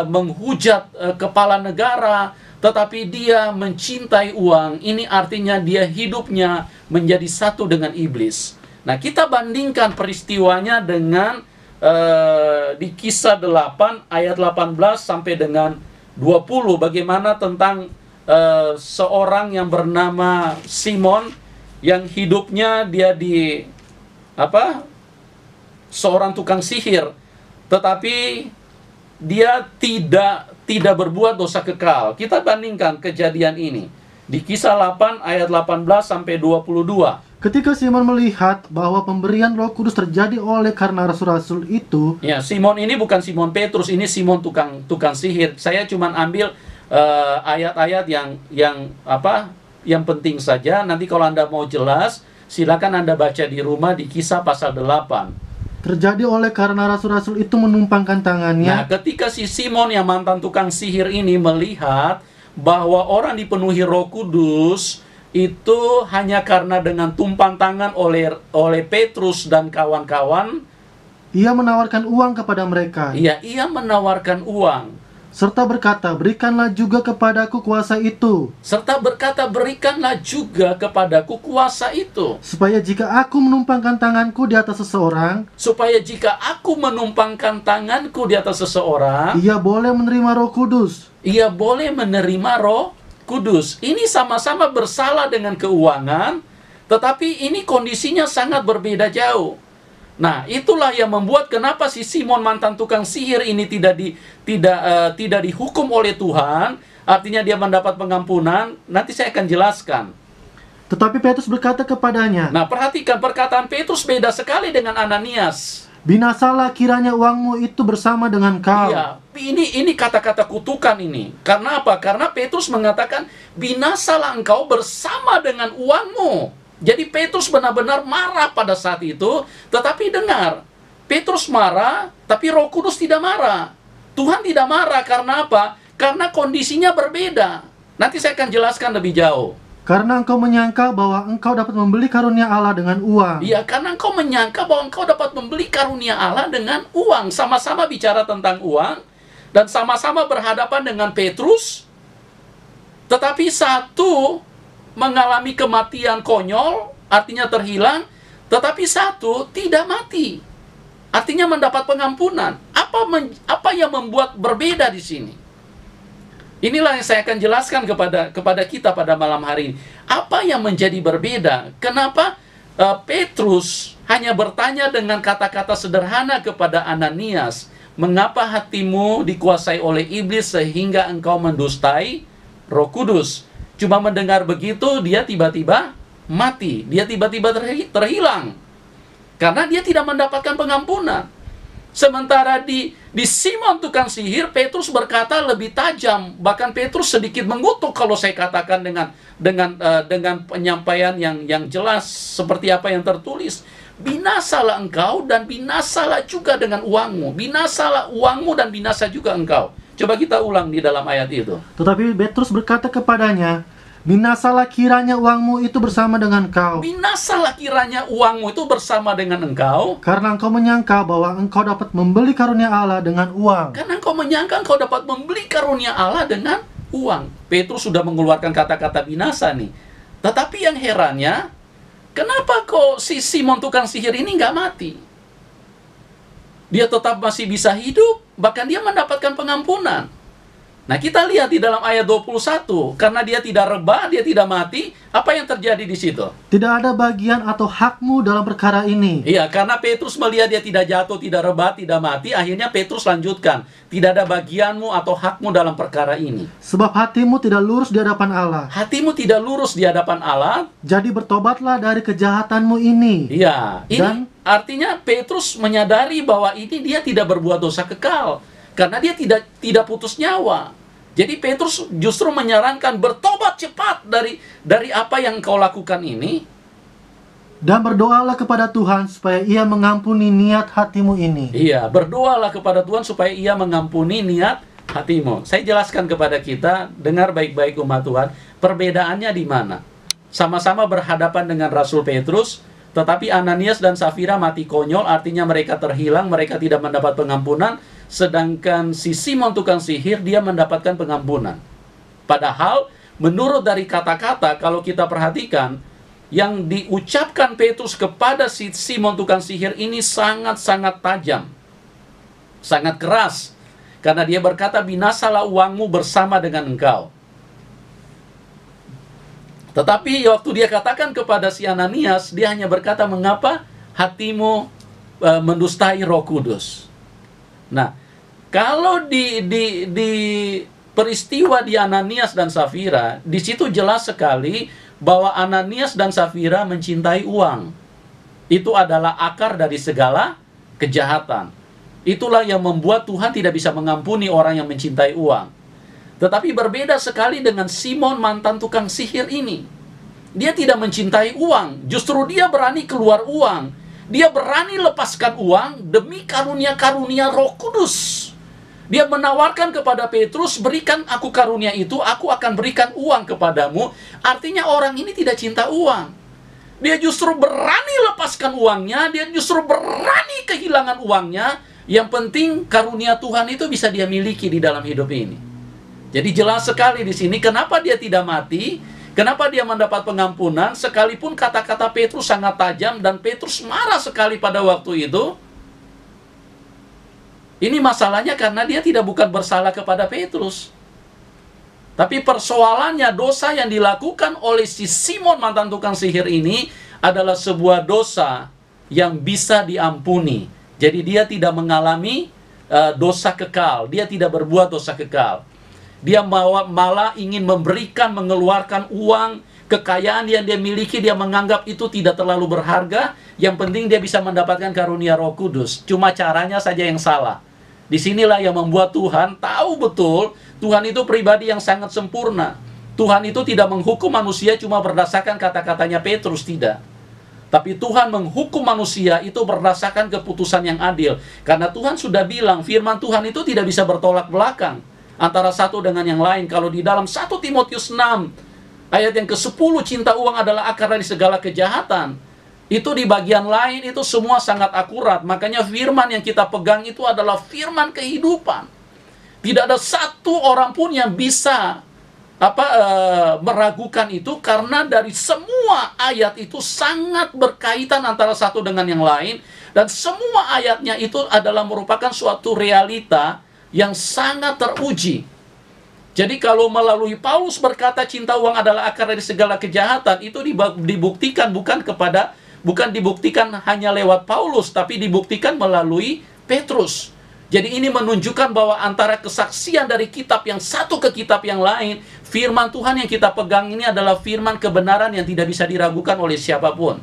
menghujat kepala negara, tetapi dia mencintai uang. Ini artinya dia hidupnya menjadi satu dengan iblis. Nah, kita bandingkan peristiwanya dengan di Kisah 8 ayat 18 sampai dengan 20, bagaimana tentang seorang yang bernama Simon, yang hidupnya dia di seorang tukang sihir, tetapi dia tidak berbuat dosa kekal. Kita bandingkan kejadian ini di Kisah 8 ayat 18 sampai 22.
Ketika Simon melihat bahwa pemberian Roh Kudus terjadi oleh karena rasul-rasul itu,
ya, Simon ini bukan Simon Petrus, ini Simon tukang sihir. Saya cuma ambil ayat-ayat yang penting saja. Nanti kalau Anda mau jelas, silakan Anda baca di rumah di Kisah pasal 8.
terjadi oleh karena rasul-rasul itu menumpangkan tangannya.
Nah, ketika si Simon yang mantan tukang sihir ini melihat bahwa orang dipenuhi Roh Kudus itu hanya karena dengan tumpang tangan oleh Petrus dan kawan-kawan,
Ia menawarkan uang kepada mereka.
ia menawarkan uang.
Serta berkata, berikanlah juga kepadaku kuasa itu,
Serta berkata, berikanlah juga kepadaku kuasa itu,
supaya jika aku menumpangkan tanganku di atas seseorang,
supaya jika aku menumpangkan tanganku di atas seseorang,
ia boleh menerima Roh Kudus.
ia boleh menerima Roh Kudus. Ini sama-sama bersalah dengan keuangan, tetapi ini kondisinya sangat berbeda jauh. Nah, itulah yang membuat kenapa si Simon mantan tukang sihir ini tidak dihukum oleh Tuhan, artinya dia mendapat pengampunan. Nanti saya akan jelaskan.
Tetapi Petrus berkata kepadanya,
Nah, perhatikan perkataan Petrus beda sekali dengan Ananias.
binasalah kiranya uangmu itu bersama dengan kau.
Iya, ini kata-kata kutukan ini. Karena apa? Karena Petrus mengatakan, binasalah engkau bersama dengan uangmu. Jadi Petrus benar-benar marah pada saat itu. Tetapi dengar, Petrus marah, tapi Roh Kudus tidak marah. Tuhan tidak marah karena apa? Karena kondisinya berbeda. Nanti saya akan jelaskan lebih jauh.
Karena engkau menyangka bahwa engkau dapat membeli karunia Allah dengan uang.
Iya, karena engkau menyangka bahwa engkau dapat membeli karunia Allah dengan uang. Sama-sama bicara tentang uang, dan sama-sama berhadapan dengan Petrus. Tetapi satu mengalami kematian konyol, artinya terhilang. Tetapi satu tidak mati, artinya mendapat pengampunan. Apa yang membuat berbeda di sini? Inilah yang saya akan jelaskan kepada kita pada malam hari ini. Apa yang menjadi berbeda? Kenapa Petrus hanya bertanya dengan kata-kata sederhana kepada Ananias, mengapa hatimu dikuasai oleh iblis sehingga engkau mendustai Roh Kudus? Cuma mendengar begitu, dia tiba-tiba mati. Dia tiba-tiba terhilang. Karena dia tidak mendapatkan pengampunan. Sementara di Simon tukang sihir, Petrus berkata lebih tajam. Bahkan Petrus sedikit mengutuk kalau saya katakan dengan penyampaian yang jelas seperti apa yang tertulis. Binasalah engkau dan binasalah juga dengan uangmu. Binasalah uangmu dan binasa juga engkau. Coba kita ulang di dalam ayat itu.
Tetapi Petrus berkata kepadanya, binasalah kiranya uangmu itu bersama dengan kau.
Binasalah kiranya uangmu itu bersama dengan engkau.
Karena engkau menyangka bahwa engkau dapat membeli karunia Allah dengan uang.
Karena engkau menyangka engkau dapat membeli karunia Allah dengan uang. Petrus sudah mengeluarkan kata-kata binasa nih. Tetapi yang herannya, kenapa kok si Simon tukang sihir ini nggak mati? Dia tetap masih bisa hidup, bahkan dia mendapatkan pengampunan. Nah, kita lihat di dalam ayat 21, karena dia tidak rebah, dia tidak mati, apa yang terjadi di situ?
Tidak ada bagian atau hakmu dalam perkara ini.
Iya, karena Petrus melihat dia tidak jatuh, tidak rebah, tidak mati, akhirnya Petrus lanjutkan, tidak ada bagianmu atau hakmu dalam perkara ini.
Sebab hatimu tidak lurus di hadapan Allah.
Hatimu tidak lurus di hadapan Allah.
Jadi bertobatlah dari kejahatanmu ini.
Iya, ini artinya Petrus menyadari bahwa ini dia tidak berbuat dosa kekal, karena dia tidak putus nyawa. Jadi Petrus justru menyarankan bertobat cepat dari apa yang kau lakukan ini.
Dan berdoalah kepada Tuhan supaya ia mengampuni niat hatimu ini.
Iya, berdoalah kepada Tuhan supaya ia mengampuni niat hatimu. Saya jelaskan kepada kita, dengar baik-baik umat Tuhan, perbedaannya di mana? Sama-sama berhadapan dengan Rasul Petrus, tetapi Ananias dan Safira mati konyol, artinya mereka terhilang, mereka tidak mendapat pengampunan. Sedangkan si Simon tukang sihir, dia mendapatkan pengampunan. Padahal menurut dari kata-kata, kalau kita perhatikan, yang diucapkan Petrus kepada si Simon tukang sihir ini sangat-sangat tajam, sangat keras. Karena dia berkata, binasalah uangmu bersama dengan engkau. Tetapi waktu dia katakan kepada si Ananias, dia hanya berkata, mengapa hatimu mendustai Roh Kudus? Nah, kalau di peristiwa di Ananias dan Safira, di situ jelas sekali bahwa Ananias dan Safira mencintai uang. Itu adalah akar dari segala kejahatan. Itulah yang membuat Tuhan tidak bisa mengampuni orang yang mencintai uang. Tetapi berbeda sekali dengan Simon, mantan tukang sihir ini. Dia tidak mencintai uang, justru dia berani keluar uang. Dia berani lepaskan uang demi karunia-karunia Roh Kudus. Dia menawarkan kepada Petrus, berikan aku karunia itu, aku akan berikan uang kepadamu. Artinya orang ini tidak cinta uang. Dia justru berani lepaskan uangnya, dia justru berani kehilangan uangnya. Yang penting karunia Tuhan itu bisa dia miliki di dalam hidup ini. Jadi jelas sekali di sini kenapa dia tidak mati, kenapa dia mendapat pengampunan, sekalipun kata-kata Petrus sangat tajam dan Petrus marah sekali pada waktu itu. Ini masalahnya karena dia bukan bersalah kepada Petrus. Tapi persoalannya dosa yang dilakukan oleh si Simon mantan tukang sihir ini adalah sebuah dosa yang bisa diampuni. Jadi dia tidak mengalami dosa kekal, dia tidak berbuat dosa kekal. Dia malah ingin memberikan, mengeluarkan uang, kekayaan yang dia miliki, dia menganggap itu tidak terlalu berharga. Yang penting dia bisa mendapatkan karunia Roh Kudus. Cuma caranya saja yang salah. Disinilah yang membuat Tuhan tahu betul, Tuhan itu pribadi yang sangat sempurna. Tuhan itu tidak menghukum manusia cuma berdasarkan kata-katanya Petrus, tidak. Tapi Tuhan menghukum manusia itu berdasarkan keputusan yang adil. Karena Tuhan sudah bilang, firman Tuhan itu tidak bisa bertolak belakang antara satu dengan yang lain. Kalau di dalam 1 Timotius 6 ayat yang ke-10, cinta uang adalah akar dari segala kejahatan. Itu di bagian lain itu semua sangat akurat. Makanya firman yang kita pegang itu adalah firman kehidupan. Tidak ada satu orang pun yang bisa meragukan itu, karena dari semua ayat itu sangat berkaitan antara satu dengan yang lain, dan semua ayatnya itu adalah merupakan suatu realita yang sangat teruji. Jadi kalau melalui Paulus berkata cinta uang adalah akar dari segala kejahatan, itu dibuktikan bukan dibuktikan hanya lewat Paulus, tapi dibuktikan melalui Petrus. Jadi ini menunjukkan bahwa antara kesaksian dari kitab yang satu ke kitab yang lain, firman Tuhan yang kita pegang ini adalah firman kebenaran yang tidak bisa diragukan oleh siapapun.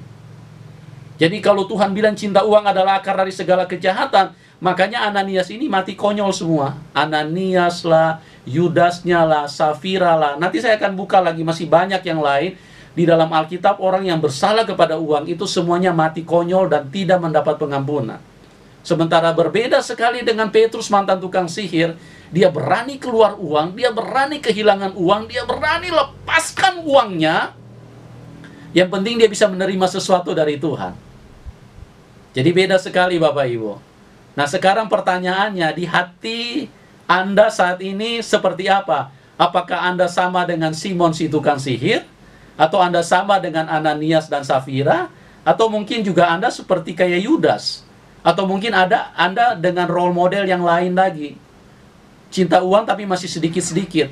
Jadi kalau Tuhan bilang cinta uang adalah akar dari segala kejahatan, makanya Ananias ini mati konyol semua. Ananias lah, Yudasnya lah, Safira lah. Nanti saya akan buka lagi, masih banyak yang lain. Di dalam Alkitab orang yang bersalah kepada uang itu semuanya mati konyol dan tidak mendapat pengampunan. Sementara berbeda sekali dengan Petrus mantan tukang sihir. Dia berani keluar uang, dia berani kehilangan uang, dia berani lepaskan uangnya. Yang penting dia bisa menerima sesuatu dari Tuhan. Jadi beda sekali Bapak Ibu. Nah sekarang pertanyaannya, di hati Anda saat ini seperti apa? Apakah Anda sama dengan Simon si tukang sihir? Atau Anda sama dengan Ananias dan Safira? Atau mungkin juga Anda seperti kayak Yudas? Atau mungkin Anda dengan role model yang lain lagi? Cinta uang tapi masih sedikit-sedikit.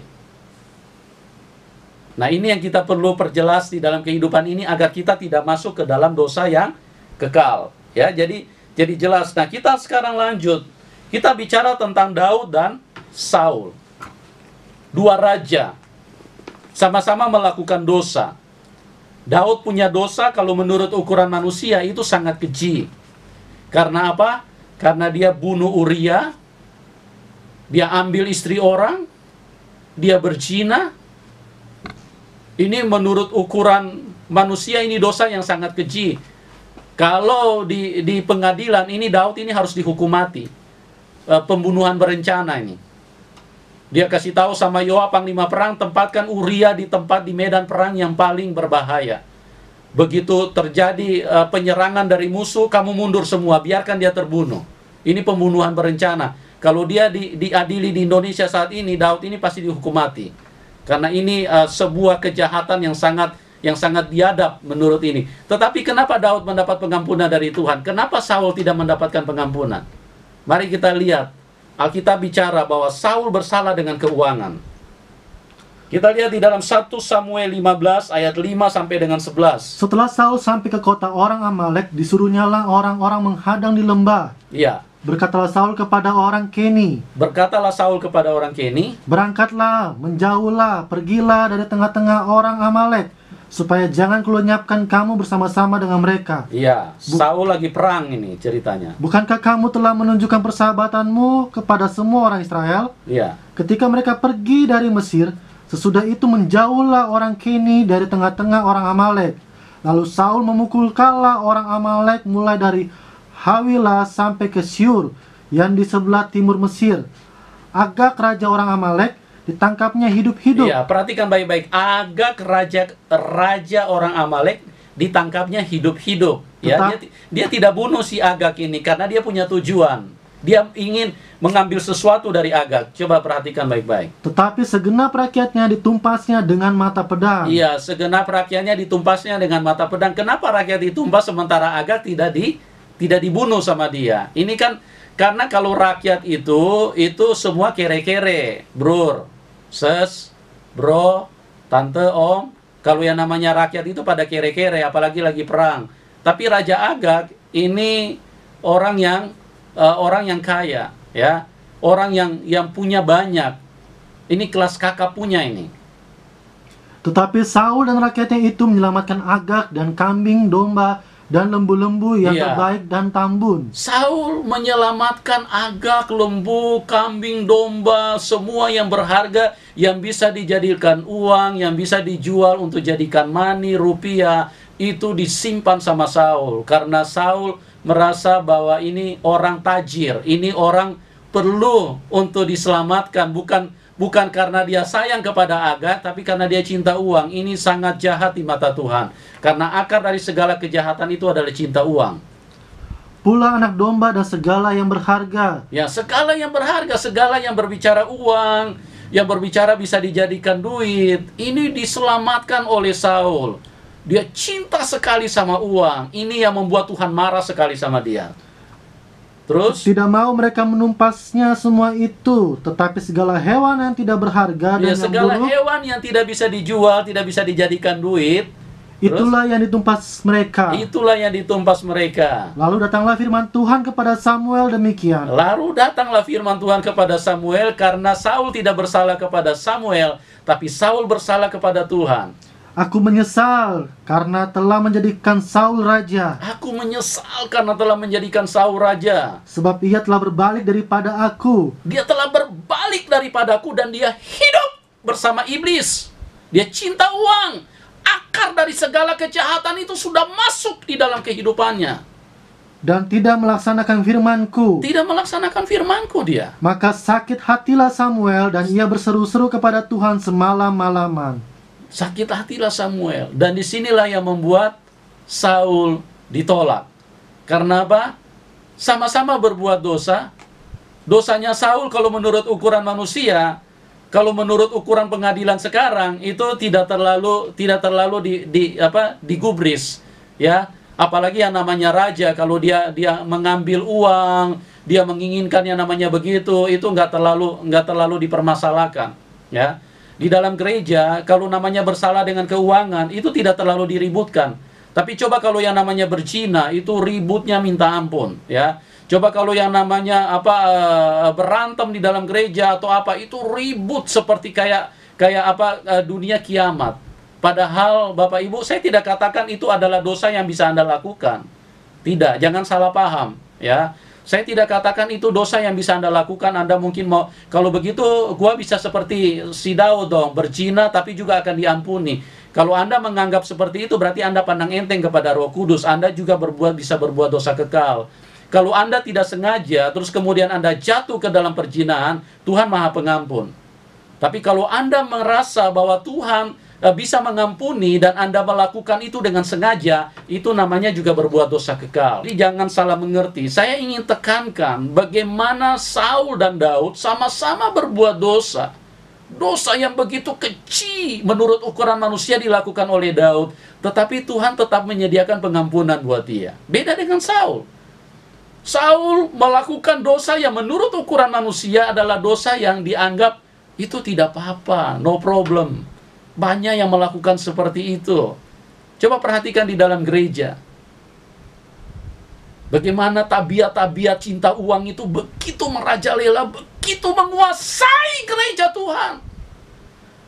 Nah ini yang kita perlu perjelas di dalam kehidupan ini, agar kita tidak masuk ke dalam dosa yang kekal. Ya, jadi jelas. Nah, kita sekarang lanjut. Kita bicara tentang Daud dan Saul. Dua raja sama-sama melakukan dosa. Daud punya dosa kalau menurut ukuran manusia itu sangat keji. Karena apa? Karena dia bunuh Uria, dia ambil istri orang, dia berzina. Ini menurut ukuran manusia ini dosa yang sangat keji. Kalau di pengadilan ini Daud ini harus dihukum mati. Pembunuhan berencana ini. Dia kasih tahu sama Yoab panglima perang, tempatkan Uria di medan perang yang paling berbahaya. Begitu terjadi penyerangan dari musuh, kamu mundur semua, biarkan dia terbunuh. Ini pembunuhan berencana. Kalau dia diadili di Indonesia saat ini, Daud ini pasti dihukum mati. Karena ini sebuah kejahatan yang sangat biadab menurut ini. Tetapi kenapa Daud mendapat pengampunan dari Tuhan? Kenapa Saul tidak mendapatkan pengampunan? Mari kita lihat. Alkitab bicara bahwa Saul bersalah dengan keuangan. Kita lihat di dalam 1 Samuel 15 ayat 5 sampai dengan 11.
Setelah Saul sampai ke kota orang Amalek, disuruhnyalah orang-orang menghadang di lembah.
Ya,
Berkatalah Saul kepada orang Keni,
berkatalah Saul kepada orang Keni,
berangkatlah, menjauhlah, pergilah dari tengah-tengah orang Amalek, supaya jangan kulenyapkan kamu bersama-sama dengan mereka.
ya, Saul lagi perang ini ceritanya.
Bukankah kamu telah menunjukkan persahabatanmu kepada semua orang Israel?
Ya,
Ketika mereka pergi dari Mesir, sesudah itu menjauhlah orang Keni dari tengah-tengah orang Amalek. Lalu Saul memukul kala orang Amalek mulai dari Hawilah sampai ke Syur yang di sebelah timur Mesir. Agak raja orang Amalek ditangkapnya hidup-hidup.
iya, perhatikan baik-baik. Agak raja orang Amalek ditangkapnya hidup-hidup. Ya, dia tidak bunuh si Agak ini karena dia punya tujuan. Dia ingin mengambil sesuatu dari Agak. Coba perhatikan baik-baik.
Tetapi segenap rakyatnya ditumpasnya dengan mata pedang.
Iya, segenap rakyatnya ditumpasnya dengan mata pedang. Kenapa rakyat ditumpas sementara Agak tidak dibunuh sama dia? Ini kan karena kalau rakyat itu semua kere-kere, bro, ses, bro, tante, om. Kalau yang namanya rakyat itu pada kere-kere, apalagi lagi perang. Tapi Raja Agag ini orang yang kaya, ya, orang yang punya banyak. Ini kelas kakap punya ini.
Tetapi Saul dan rakyatnya itu menyelamatkan Agag dan kambing, domba, dan lembu-lembu yang
Iya.
terbaik dan tambun.
Saul menyelamatkan Agag, lembu, kambing, domba, semua yang berharga, yang bisa dijadikan uang, yang bisa dijual untuk jadikan money, rupiah, itu disimpan sama Saul. Karena Saul merasa bahwa ini orang tajir, ini orang perlu untuk diselamatkan, bukan karena dia sayang kepada Agag, tapi karena dia cinta uang. Ini sangat jahat di mata Tuhan. Karena akar dari segala kejahatan itu adalah cinta uang.
Pula anak domba dan segala yang berharga.
Ya, segala yang berharga, segala yang berbicara uang, yang berbicara bisa dijadikan duit, ini diselamatkan oleh Saul. Dia cinta sekali sama uang. Ini yang membuat Tuhan marah sekali sama dia. Terus?
Tidak mau mereka menumpasnya semua itu, tetapi segala hewan yang tidak berharga dan
Ya,
yang
segala
buruk,
hewan yang tidak bisa dijual, tidak bisa dijadikan duit,
itulah yang ditumpas mereka.
itulah yang ditumpas mereka.
Lalu datanglah firman Tuhan kepada Samuel demikian.
Lalu datanglah firman Tuhan kepada Samuel, karena Saul tidak bersalah kepada Samuel, tapi Saul bersalah kepada Tuhan.
Aku menyesal karena telah menjadikan Saul raja,
Aku menyesal karena telah menjadikan Saul raja.
sebab ia telah berbalik daripada aku.
Dia telah berbalik daripadaku dan dia hidup bersama iblis. Dia cinta uang. Akar dari segala kejahatan itu sudah masuk di dalam kehidupannya.
Dan tidak melaksanakan firmanku.
Tidak melaksanakan firmanku dia.
Maka sakit hatilah Samuel dan ia berseru-seru kepada Tuhan semalam-malaman.
Sakit hatilah Samuel. Dan disinilah yang membuat Saul ditolak. Karena apa? Sama-sama berbuat dosa. Dosanya Saul kalau menurut ukuran manusia, kalau menurut ukuran pengadilan sekarang, itu tidak terlalu digubris, ya. Apalagi yang namanya raja, kalau dia mengambil uang, dia menginginkan yang namanya begitu, itu nggak terlalu dipermasalahkan, ya. Di dalam gereja, kalau namanya bersalah dengan keuangan, itu tidak terlalu diributkan. Tapi coba kalau yang namanya berzina, itu ributnya minta ampun, ya. Coba kalau yang namanya berantem di dalam gereja atau apa, itu ribut seperti kayak dunia kiamat. Padahal Bapak Ibu, saya tidak katakan itu adalah dosa yang bisa Anda lakukan. Tidak, jangan salah paham, ya. Saya tidak katakan itu dosa yang bisa Anda lakukan. Anda mungkin mau, kalau begitu gua bisa seperti si Daud dong, berzina tapi juga akan diampuni. Kalau Anda menganggap seperti itu, berarti Anda pandang enteng kepada Roh Kudus. Anda juga bisa berbuat dosa kekal. Kalau Anda tidak sengaja, terus kemudian Anda jatuh ke dalam perzinahan, Tuhan Maha Pengampun. Tapi kalau Anda merasa bahwa Tuhan bisa mengampuni dan Anda melakukan itu dengan sengaja, itu namanya juga berbuat dosa kekal. Jadi jangan salah mengerti. Saya ingin tekankan bagaimana Saul dan Daud sama-sama berbuat dosa. Dosa yang begitu kecil menurut ukuran manusia dilakukan oleh Daud, tetapi Tuhan tetap menyediakan pengampunan buat dia. Beda dengan Saul. Saul melakukan dosa yang menurut ukuran manusia adalah dosa yang dianggap Itu tidak apa-apa, no problem. Banyak yang melakukan seperti itu. Coba perhatikan di dalam gereja. Bagaimana tabiat-tabiat cinta uang itu begitu merajalela, begitu menguasai gereja Tuhan.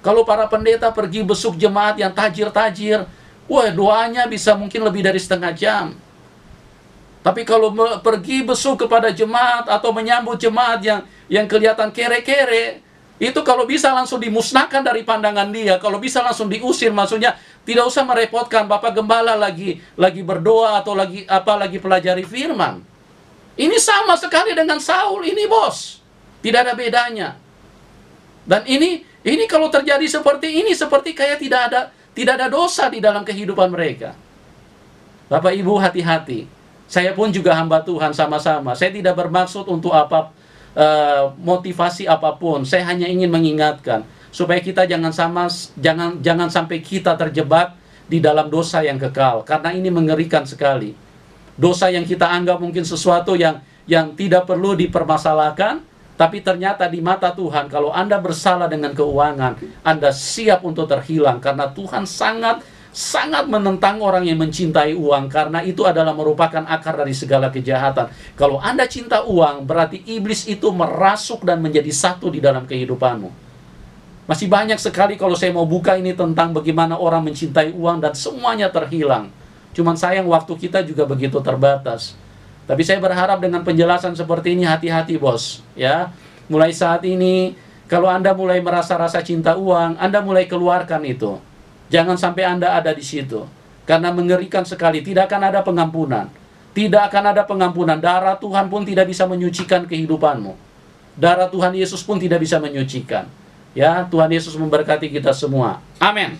Kalau para pendeta pergi besuk jemaat yang tajir-tajir, wah, doanya bisa mungkin lebih dari setengah jam. Tapi kalau pergi besuk kepada jemaat atau menyambut jemaat yang kelihatan kere-kere, itu kalau bisa langsung dimusnahkan dari pandangan dia, kalau bisa langsung diusir, maksudnya tidak usah merepotkan Bapak Gembala lagi berdoa atau lagi pelajari firman. Ini sama sekali dengan Saul ini, bos. Tidak ada bedanya. Dan ini kalau terjadi seperti ini, seperti kayak tidak ada dosa di dalam kehidupan mereka. Bapak Ibu, hati-hati. Saya pun juga hamba Tuhan sama-sama. Saya tidak bermaksud untuk motivasi apapun. Saya hanya ingin mengingatkan supaya kita jangan sampai kita terjebak di dalam dosa yang kekal, karena ini mengerikan sekali. Dosa yang kita anggap mungkin sesuatu yang tidak perlu dipermasalahkan, tapi ternyata di mata Tuhan, kalau Anda bersalah dengan keuangan, Anda siap untuk terhilang, karena Tuhan sangat menentang orang yang mencintai uang, karena itu adalah merupakan akar dari segala kejahatan. Kalau Anda cinta uang, berarti iblis itu merasuk dan menjadi satu di dalam kehidupanmu. Masih banyak sekali kalau saya mau buka ini tentang bagaimana orang mencintai uang dan semuanya terhilang. Cuman sayang waktu kita juga begitu terbatas. Tapi saya berharap dengan penjelasan seperti ini, hati-hati bos, ya. Mulai saat ini, kalau Anda mulai merasa rasa cinta uang, Anda mulai keluarkan itu. Jangan sampai Anda ada di situ. Karena mengerikan sekali, tidak akan ada pengampunan. Tidak akan ada pengampunan. Darah Tuhan pun tidak bisa menyucikan kehidupanmu. Darah Tuhan Yesus pun tidak bisa menyucikan. Ya, Tuhan Yesus memberkati kita semua. Amin.